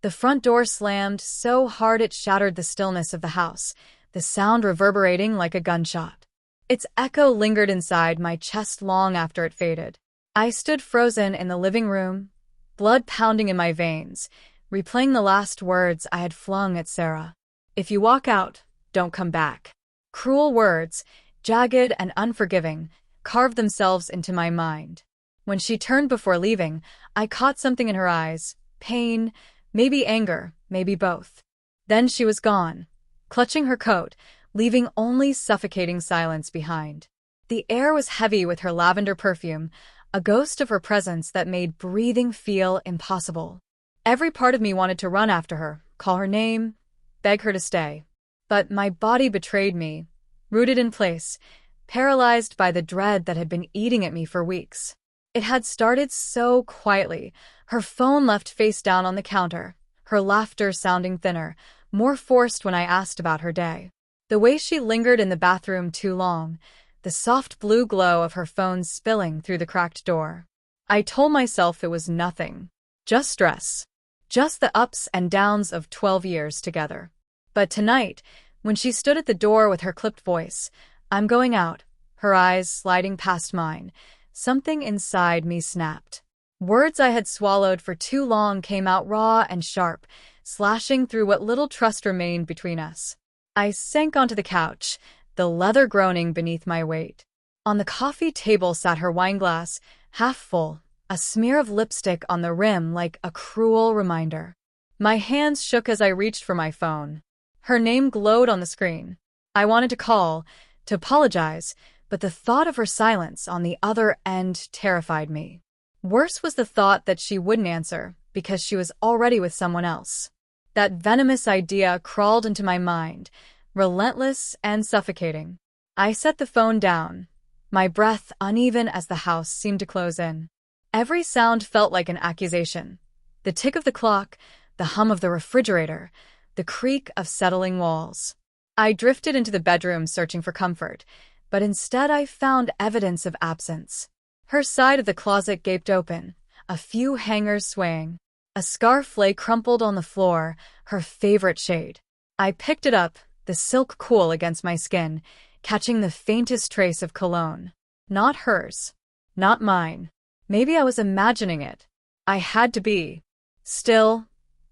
The front door slammed so hard it shattered the stillness of the house, the sound reverberating like a gunshot. Its echo lingered inside my chest long after it faded. I stood frozen in the living room, blood pounding in my veins, replaying the last words I had flung at Sarah. "If you walk out, don't come back." Cruel words, jagged and unforgiving, carved themselves into my mind. When she turned before leaving, I caught something in her eyes, pain, maybe anger, maybe both. Then she was gone, clutching her coat, leaving only suffocating silence behind. The air was heavy with her lavender perfume, a ghost of her presence that made breathing feel impossible. Every part of me wanted to run after her, call her name, beg her to stay. But my body betrayed me, rooted in place, paralyzed by the dread that had been eating at me for weeks. It had started so quietly, her phone left face down on the counter, her laughter sounding thinner, more forced when I asked about her day. The way she lingered in the bathroom too long, the soft blue glow of her phone spilling through the cracked door. I told myself it was nothing, just stress, just the ups and downs of 12 years together. But tonight, when she stood at the door with her clipped voice, "I'm going out," her eyes sliding past mine, something inside me snapped. Words I had swallowed for too long came out raw and sharp, slashing through what little trust remained between us. I sank onto the couch, the leather groaning beneath my weight. On the coffee table sat her wineglass, half full, a smear of lipstick on the rim like a cruel reminder. My hands shook as I reached for my phone. Her name glowed on the screen. I wanted to call, to apologize, but the thought of her silence on the other end terrified me. Worse was the thought that she wouldn't answer because she was already with someone else. That venomous idea crawled into my mind, relentless and suffocating. I set the phone down, my breath uneven as the house seemed to close in. Every sound felt like an accusation. The tick of the clock, the hum of the refrigerator, the creak of settling walls. I drifted into the bedroom searching for comfort, but instead I found evidence of absence. Her side of the closet gaped open, a few hangers swaying. A scarf lay crumpled on the floor, her favorite shade. I picked it up, the silk cool against my skin, catching the faintest trace of cologne. Not hers. Not mine. Maybe I was imagining it. I had to be. Still,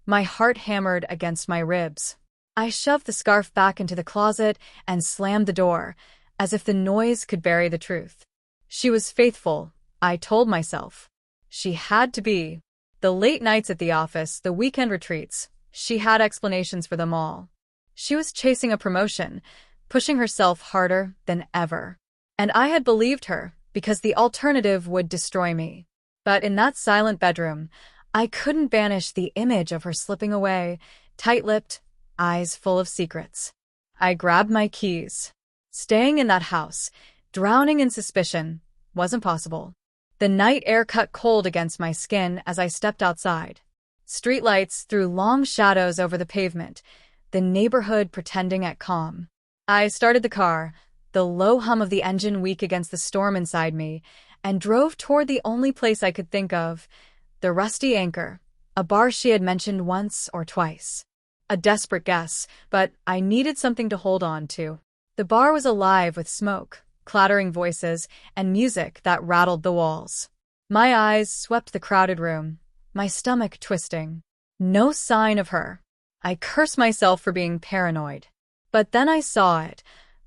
my heart hammered against my ribs. I shoved the scarf back into the closet and slammed the door, as if the noise could bury the truth. She was faithful, I told myself. She had to be. The late nights at the office, the weekend retreats, she had explanations for them all. She was chasing a promotion, pushing herself harder than ever. And I had believed her, because the alternative would destroy me. But in that silent bedroom, I couldn't banish the image of her slipping away, tight-lipped, eyes full of secrets. I grabbed my keys. Staying in that house, drowning in suspicion, wasn't possible. The night air cut cold against my skin as I stepped outside. Streetlights threw long shadows over the pavement, the neighborhood pretending at calm. I started the car, the low hum of the engine weak against the storm inside me, and drove toward the only place I could think of, the Rusty Anchor, a bar she had mentioned once or twice. A desperate guess, but I needed something to hold on to. The bar was alive with smoke, clattering voices, and music that rattled the walls. My eyes swept the crowded room, my stomach twisting. No sign of her. I cursed myself for being paranoid. But then I saw it,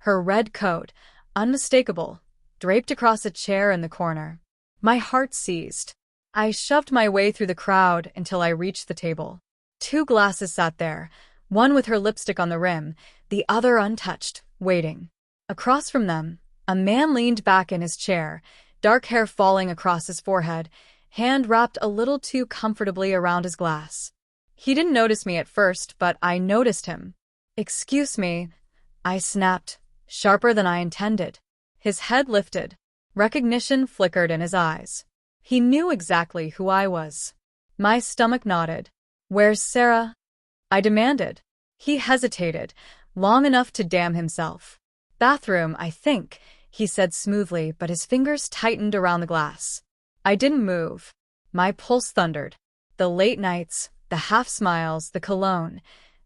her red coat, unmistakable, draped across a chair in the corner. My heart seized. I shoved my way through the crowd until I reached the table. 2 glasses sat there, one with her lipstick on the rim, the other untouched, waiting. Across from them, a man leaned back in his chair, dark hair falling across his forehead, hand wrapped a little too comfortably around his glass. He didn't notice me at first, but I noticed him. "Excuse me," I snapped, sharper than I intended. His head lifted. Recognition flickered in his eyes. He knew exactly who I was. My stomach knotted. "Where's Sarah?" I demanded. He hesitated, long enough to damn himself. "Bathroom, I think," he said smoothly, but his fingers tightened around the glass. I didn't move. My pulse thundered. The late nights, the half-smiles, the cologne.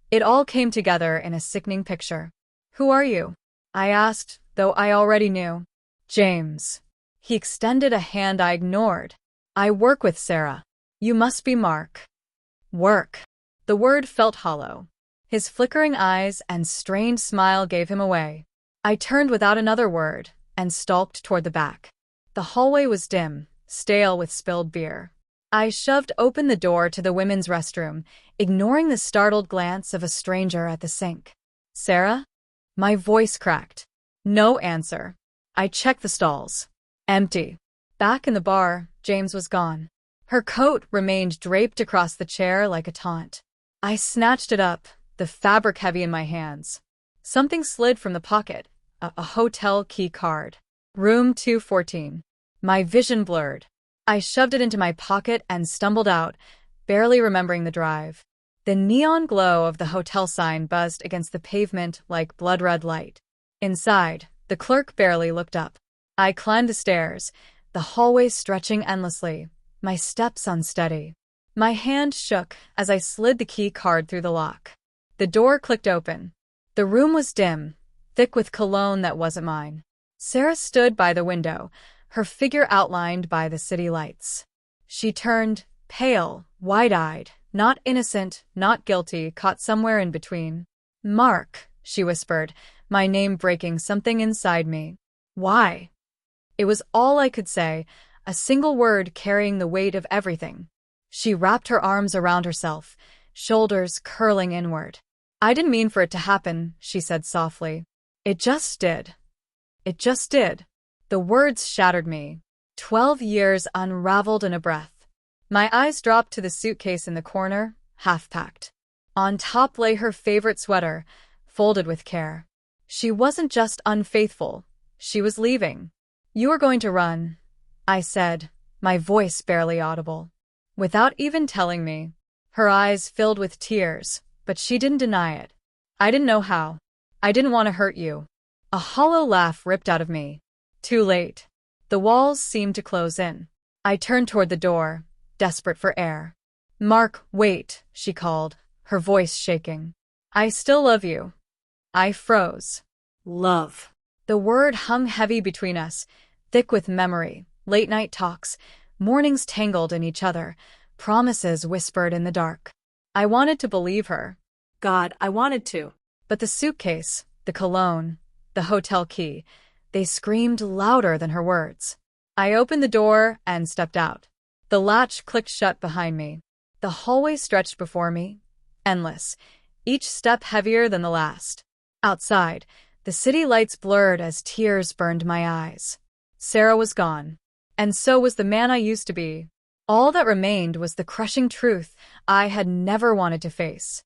It all came together in a sickening picture. "Who are you?" I asked, though I already knew. "James." He extended a hand I ignored. "I work with Sarah." "You must be Mark." "Work." The word felt hollow. His flickering eyes and strained smile gave him away. I turned without another word and stalked toward the back. The hallway was dim, stale with spilled beer. I shoved open the door to the women's restroom, ignoring the startled glance of a stranger at the sink. "Sarah?" My voice cracked. No answer. I checked the stalls. Empty. Back in the bar, James was gone. Her coat remained draped across the chair like a taunt. I snatched it up, the fabric heavy in my hands. Something slid from the pocket, a hotel key card. Room 214. My vision blurred. I shoved it into my pocket and stumbled out, barely remembering the drive. The neon glow of the hotel sign buzzed against the pavement like blood-red light. Inside, the clerk barely looked up. I climbed the stairs, the hallway stretching endlessly, my steps unsteady. My hand shook as I slid the key card through the lock. The door clicked open. The room was dim, thick with cologne that wasn't mine. Sarah stood by the window, her figure outlined by the city lights. She turned, pale, wide-eyed, not innocent, not guilty, caught somewhere in between. "Mark," she whispered, my name breaking something inside me. "Why?" It was all I could say, a single word carrying the weight of everything. She wrapped her arms around herself, shoulders curling inward. "I didn't mean for it to happen," she said softly. "It just did. It just did." The words shattered me. 12 years unraveled in a breath. My eyes dropped to the suitcase in the corner, half-packed. On top lay her favorite sweater, folded with care. She wasn't just unfaithful, she was leaving. "You are going to run," I said, my voice barely audible. Without even telling me. Her eyes filled with tears, but she didn't deny it. "I didn't know how. I didn't want to hurt you." A hollow laugh ripped out of me. Too late. The walls seemed to close in. I turned toward the door, desperate for air. "Mark, wait," she called, her voice shaking. "I still love you." I froze. Love. The word hung heavy between us, thick with memory, late-night talks, mornings tangled in each other, promises whispered in the dark. I wanted to believe her. God, I wanted to. But the suitcase, the cologne, the hotel key, they screamed louder than her words. I opened the door and stepped out. The latch clicked shut behind me. The hallway stretched before me, endless, each step heavier than the last. Outside, the city lights blurred as tears burned my eyes. Sarah was gone. And so was the man I used to be. All that remained was the crushing truth I had never wanted to face.